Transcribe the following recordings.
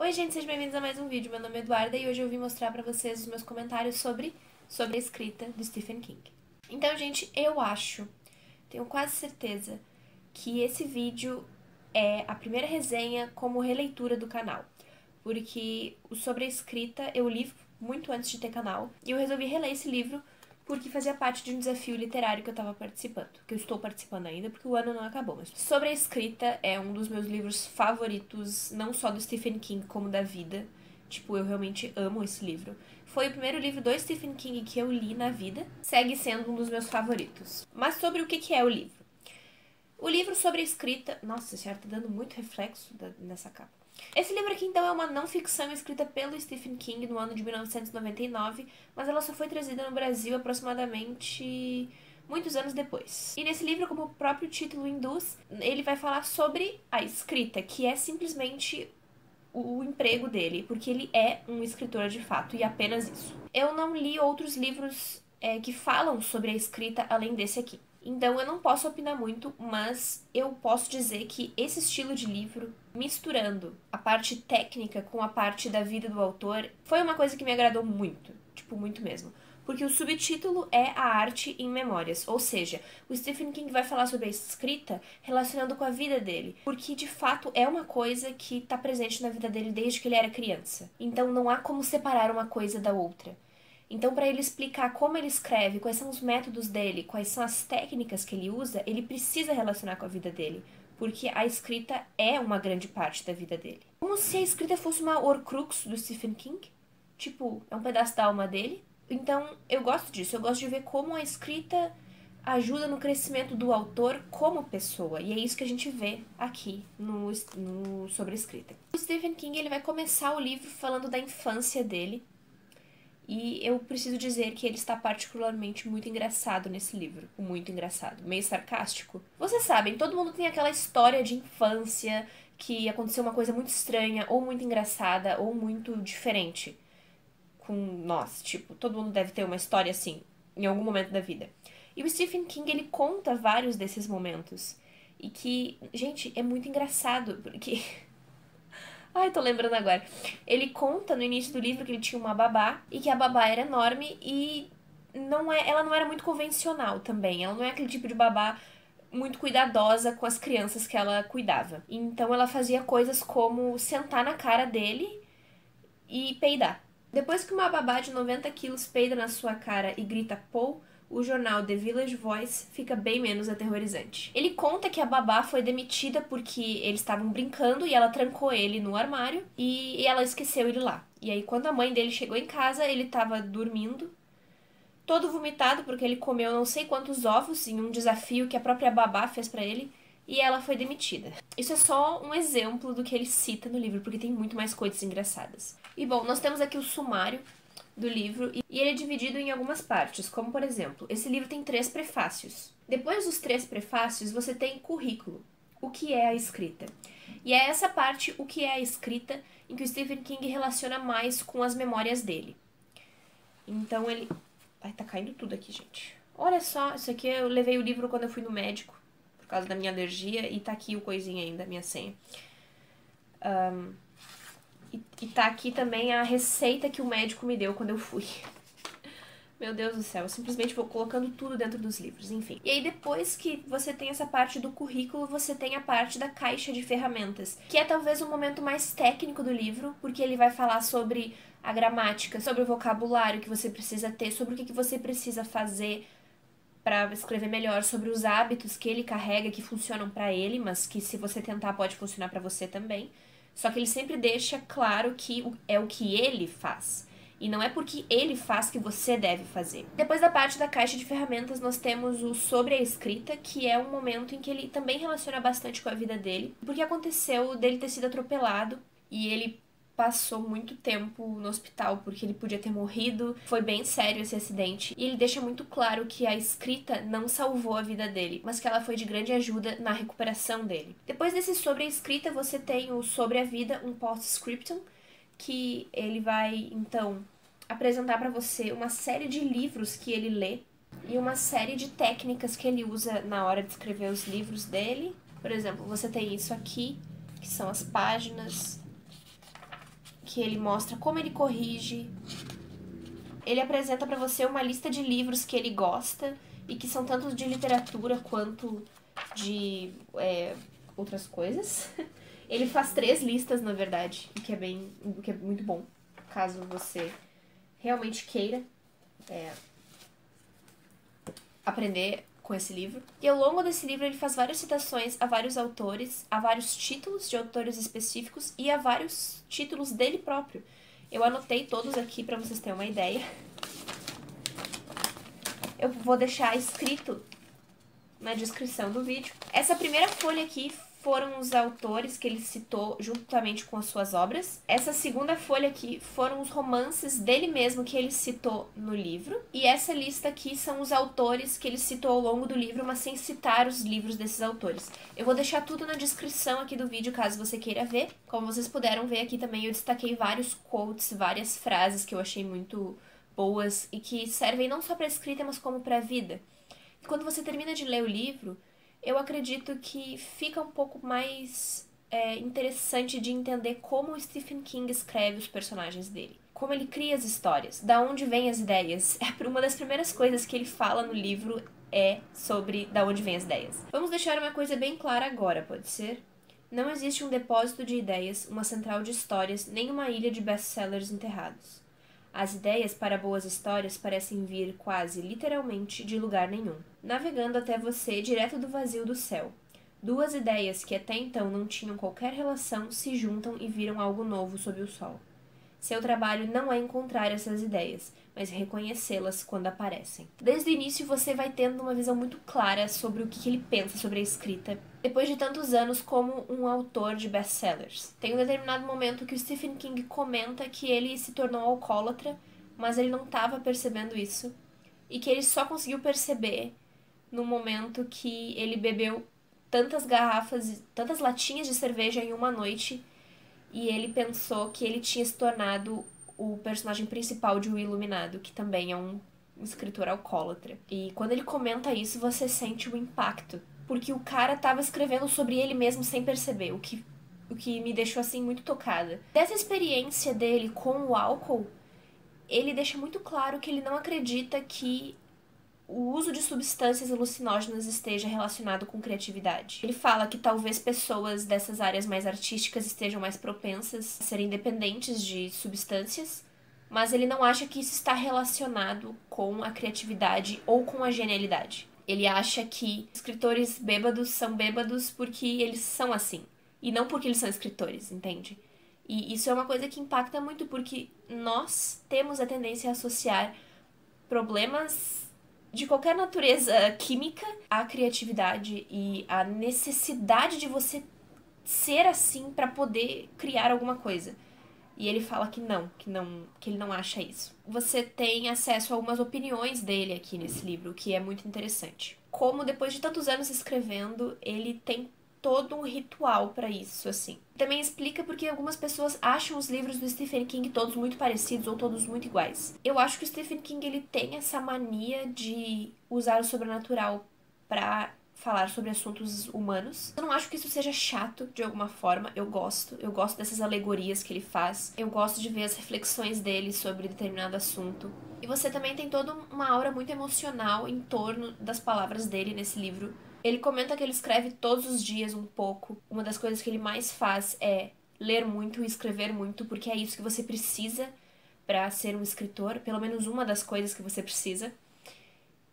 Oi gente, sejam bem-vindos a mais um vídeo. Meu nome é Eduarda e hoje eu vim mostrar pra vocês os meus comentários sobre a escrita do Stephen King. Então, gente, eu acho, tenho quase certeza, que esse vídeo é a primeira resenha como releitura do canal. Porque sobre a escrita eu li muito antes de ter canal e eu resolvi reler esse livro porque fazia parte de um desafio literário que eu tava participando, que eu estou participando ainda, porque o ano não acabou. Mas sobre a escrita é um dos meus livros favoritos, não só do Stephen King, como da vida. Tipo, eu realmente amo esse livro. Foi o primeiro livro do Stephen King que eu li na vida, segue sendo um dos meus favoritos. Mas sobre o que é o livro? O livro sobre a escrita... Nossa senhora, tá dando muito reflexo nessa capa. Esse livro aqui, então, é uma não-ficção escrita pelo Stephen King no ano de 1999, mas ela só foi trazida no Brasil aproximadamente muitos anos depois. E nesse livro, como o próprio título induz, ele vai falar sobre a escrita, que é simplesmente o emprego dele, porque ele é um escritor de fato, e apenas isso. Eu não li outros livros que falam sobre a escrita além desse aqui. Então eu não posso opinar muito, mas eu posso dizer que esse estilo de livro, misturando a parte técnica com a parte da vida do autor, foi uma coisa que me agradou muito, tipo, muito mesmo. Porque o subtítulo é A Arte em Memórias, ou seja, o Stephen King vai falar sobre a escrita relacionando com a vida dele, porque de fato é uma coisa que está presente na vida dele desde que ele era criança. Então não há como separar uma coisa da outra. Então, para ele explicar como ele escreve, quais são os métodos dele, quais são as técnicas que ele usa, ele precisa relacionar com a vida dele, porque a escrita é uma grande parte da vida dele. Como se a escrita fosse uma horcrux do Stephen King, tipo, é um pedaço da alma dele. Então, eu gosto disso, eu gosto de ver como a escrita ajuda no crescimento do autor como pessoa, e é isso que a gente vê aqui sobre a escrita. O Stephen King ele vai começar o livro falando da infância dele, e eu preciso dizer que ele está particularmente muito engraçado nesse livro. Muito engraçado. Meio sarcástico. Vocês sabem, todo mundo tem aquela história de infância que aconteceu uma coisa muito estranha, ou muito engraçada, ou muito diferente com nós. Tipo, todo mundo deve ter uma história assim, em algum momento da vida. E o Stephen King, ele conta vários desses momentos. E que, gente, é muito engraçado, porque... Ai, tô lembrando agora. Ele conta no início do livro que ele tinha uma babá e que a babá era enorme e ela não era muito convencional também. Ela não é aquele tipo de babá muito cuidadosa com as crianças que ela cuidava. Então ela fazia coisas como sentar na cara dele e peidar. Depois que uma babá de 90 quilos peida na sua cara e grita "Paul", o jornal The Village Voice fica bem menos aterrorizante. Ele conta que a babá foi demitida porque eles estavam brincando e ela trancou ele no armário e ela esqueceu ele lá. E aí quando a mãe dele chegou em casa, ele estava dormindo, todo vomitado porque ele comeu não sei quantos ovos em um desafio que a própria babá fez pra ele, e ela foi demitida. Isso é só um exemplo do que ele cita no livro, porque tem muito mais coisas engraçadas. E bom, nós temos aqui o sumário do livro, e ele é dividido em algumas partes, como por exemplo, esse livro tem 3 prefácios. Depois dos 3 prefácios, você tem currículo, o que é a escrita. E é essa parte, o que é a escrita, em que o Stephen King relaciona mais com as memórias dele. Então ele... Ai, tá caindo tudo aqui, gente. Olha só, isso aqui eu levei o livro quando eu fui no médico, por causa da minha alergia, e tá aqui o coisinha ainda, a minha senha. E tá aqui também a receita que o médico me deu quando eu fui. Meu Deus do céu, eu simplesmente vou colocando tudo dentro dos livros, enfim. E aí depois que você tem essa parte do currículo, você tem a parte da caixa de ferramentas, que é talvez o momento mais técnico do livro, porque ele vai falar sobre a gramática, sobre o vocabulário que você precisa ter, sobre o que você precisa fazer para escrever melhor, sobre os hábitos que ele carrega, que funcionam para ele, mas que se você tentar pode funcionar para você também. Só que ele sempre deixa claro que é o que ele faz. E não é porque ele faz que você deve fazer. Depois da parte da caixa de ferramentas, nós temos o sobre a escrita, que é um momento em que ele também relaciona bastante com a vida dele. Porque aconteceu dele ter sido atropelado e ele passou muito tempo no hospital porque ele podia ter morrido. Foi bem sério esse acidente. E ele deixa muito claro que a escrita não salvou a vida dele, mas que ela foi de grande ajuda na recuperação dele. Depois desse sobre a escrita, você tem o sobre a vida, um postscriptum, que ele vai, então, apresentar para você uma série de livros que ele lê e uma série de técnicas que ele usa na hora de escrever os livros dele. Por exemplo, você tem isso aqui, que são as páginas que ele mostra como ele corrige. Ele apresenta pra você uma lista de livros que ele gosta e que são tanto de literatura quanto de outras coisas. Ele faz 3 listas, na verdade, o que é muito bom, caso você realmente queira aprender com esse livro. E ao longo desse livro ele faz várias citações a vários autores, a vários títulos de autores específicos e a vários títulos dele próprio. Eu anotei todos aqui para vocês terem uma ideia. Eu vou deixar escrito na descrição do vídeo. Essa primeira folha aqui foram os autores que ele citou juntamente com as suas obras. Essa segunda folha aqui foram os romances dele mesmo que ele citou no livro. E essa lista aqui são os autores que ele citou ao longo do livro, mas sem citar os livros desses autores. Eu vou deixar tudo na descrição aqui do vídeo, caso você queira ver. Como vocês puderam ver aqui também, eu destaquei vários quotes, várias frases que eu achei muito boas e que servem não só para a escrita, mas como para a vida. E quando você termina de ler o livro, eu acredito que fica um pouco mais interessante de entender como o Stephen King escreve os personagens dele. Como ele cria as histórias, da onde vêm as ideias. Uma das primeiras coisas que ele fala no livro é sobre da onde vêm as ideias. Vamos deixar uma coisa bem clara agora, pode ser? Não existe um depósito de ideias, uma central de histórias, nem uma ilha de best-sellers enterrados. As ideias para boas histórias parecem vir quase literalmente de lugar nenhum, navegando até você direto do vazio do céu. 2 ideias que até então não tinham qualquer relação se juntam e viram algo novo sob o sol. Seu trabalho não é encontrar essas ideias, mas reconhecê-las quando aparecem. Desde o início você vai tendo uma visão muito clara sobre o que ele pensa sobre a escrita, depois de tantos anos como um autor de best-sellers. Tem um determinado momento que o Stephen King comenta que ele se tornou alcoólatra, mas ele não estava percebendo isso, e que ele só conseguiu perceber no momento que ele bebeu tantas garrafas, tantas latinhas de cerveja em uma noite, e ele pensou que ele tinha se tornado o personagem principal de O Iluminado, que também é um escritor alcoólatra. E quando ele comenta isso, você sente o impacto, porque o cara estava escrevendo sobre ele mesmo sem perceber, o que me deixou assim muito tocada. Dessa experiência dele com o álcool, ele deixa muito claro que ele não acredita que o uso de substâncias alucinógenas esteja relacionado com criatividade. Ele fala que talvez pessoas dessas áreas mais artísticas estejam mais propensas a serem dependentes de substâncias, mas ele não acha que isso está relacionado com a criatividade ou com a genialidade. Ele acha que escritores bêbados são bêbados porque eles são assim, e não porque eles são escritores, entende? E isso é uma coisa que impacta muito, porque nós temos a tendência a associar problemas de qualquer natureza química à criatividade e à necessidade de você ser assim para poder criar alguma coisa. E ele fala que ele não acha isso. Você tem acesso a algumas opiniões dele aqui nesse livro, o que é muito interessante. Como depois de tantos anos escrevendo, ele tem todo um ritual para isso, assim. Também explica porque algumas pessoas acham os livros do Stephen King todos muito parecidos ou todos muito iguais. Eu acho que o Stephen King ele tem essa mania de usar o sobrenatural para falar sobre assuntos humanos. Eu não acho que isso seja chato de alguma forma, eu gosto dessas alegorias que ele faz, eu gosto de ver as reflexões dele sobre determinado assunto. E você também tem toda uma aura muito emocional em torno das palavras dele nesse livro. Ele comenta que ele escreve todos os dias um pouco. Uma das coisas que ele mais faz é ler muito e escrever muito, porque é isso que você precisa para ser um escritor, pelo menos uma das coisas que você precisa.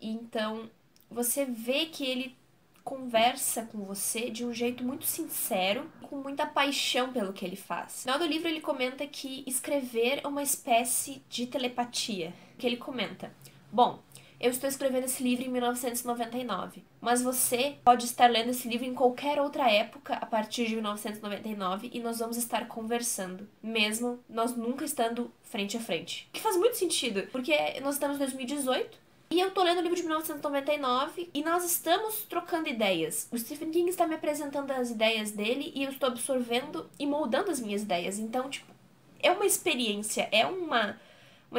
E então, você vê que ele conversa com você de um jeito muito sincero, com muita paixão pelo que ele faz. No final do livro ele comenta que escrever é uma espécie de telepatia. Que ele comenta: bom, eu estou escrevendo esse livro em 1999, mas você pode estar lendo esse livro em qualquer outra época a partir de 1999 e nós vamos estar conversando, mesmo nós nunca estando frente a frente. Que faz muito sentido, porque nós estamos em 2018 e eu tô lendo o livro de 1999 e nós estamos trocando ideias. O Stephen King está me apresentando as ideias dele e eu estou absorvendo e moldando as minhas ideias. Então, tipo, é uma experiência, é uma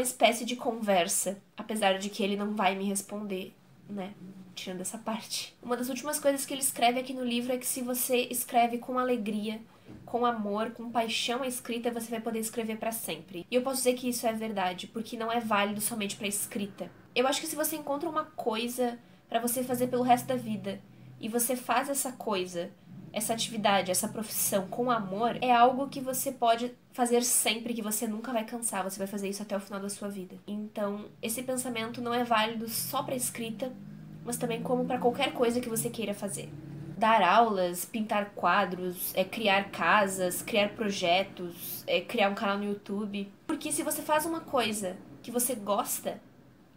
espécie de conversa, apesar de que ele não vai me responder, né? Tirando essa parte. Uma das últimas coisas que ele escreve aqui no livro é que se você escreve com alegria, com amor, com paixão a escrita, você vai poder escrever pra sempre. E eu posso dizer que isso é verdade, porque não é válido somente pra escrita. Eu acho que se você encontra uma coisa pra você fazer pelo resto da vida, e você faz essa coisa, essa atividade, essa profissão com amor, é algo que você pode fazer sempre, que você nunca vai cansar, você vai fazer isso até o final da sua vida. Então, esse pensamento não é válido só pra escrita, mas também como pra qualquer coisa que você queira fazer. Dar aulas, pintar quadros, criar casas, criar projetos, criar um canal no YouTube. Porque se você faz uma coisa que você gosta,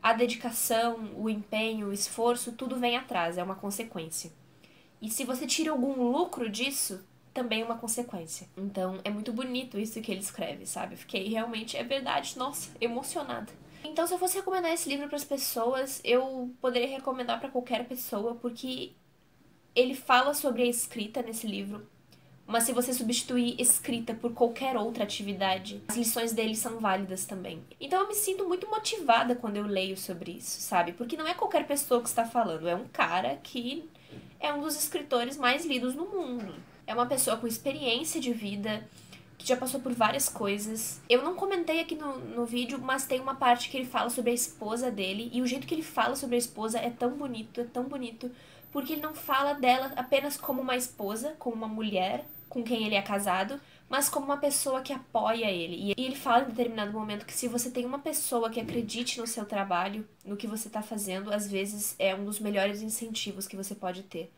a dedicação, o empenho, o esforço, tudo vem atrás, é uma consequência. E se você tira algum lucro disso, também é uma consequência. Então, é muito bonito isso que ele escreve, sabe? Eu fiquei realmente, é verdade, nossa, emocionada. Então, se eu fosse recomendar esse livro para as pessoas, eu poderia recomendar para qualquer pessoa, porque ele fala sobre a escrita nesse livro, mas se você substituir escrita por qualquer outra atividade, as lições dele são válidas também. Então eu me sinto muito motivada quando eu leio sobre isso, sabe? Porque não é qualquer pessoa que está falando, é um cara que é um dos escritores mais lidos no mundo. É uma pessoa com experiência de vida, que já passou por várias coisas. Eu não comentei aqui no vídeo, mas tem uma parte que ele fala sobre a esposa dele, e o jeito que ele fala sobre a esposa é tão bonito, porque ele não fala dela apenas como uma esposa, como uma mulher com quem ele é casado, mas como uma pessoa que apoia ele. E ele fala em determinado momento que se você tem uma pessoa que acredite no seu trabalho, no que você está fazendo, às vezes é um dos melhores incentivos que você pode ter.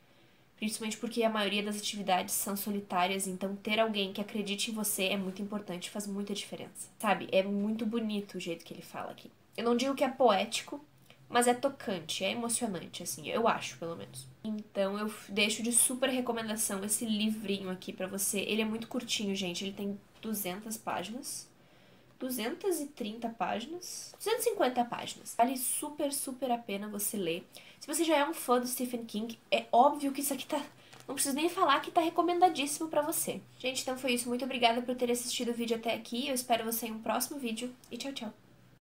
Principalmente porque a maioria das atividades são solitárias, então ter alguém que acredite em você é muito importante, faz muita diferença. Sabe? É muito bonito o jeito que ele fala aqui. Eu não digo que é poético, mas é tocante, é emocionante, assim, eu acho, pelo menos. Então eu deixo de super recomendação esse livrinho aqui pra você. Ele é muito curtinho, gente, ele tem 200 páginas. 230 páginas, 250 páginas. Vale super a pena você ler. Se você já é um fã do Stephen King, é óbvio que isso aqui tá... Não preciso nem falar que tá recomendadíssimo pra você. Gente, então foi isso. Muito obrigada por ter assistido o vídeo até aqui. Eu espero você em um próximo vídeo. E tchau, tchau.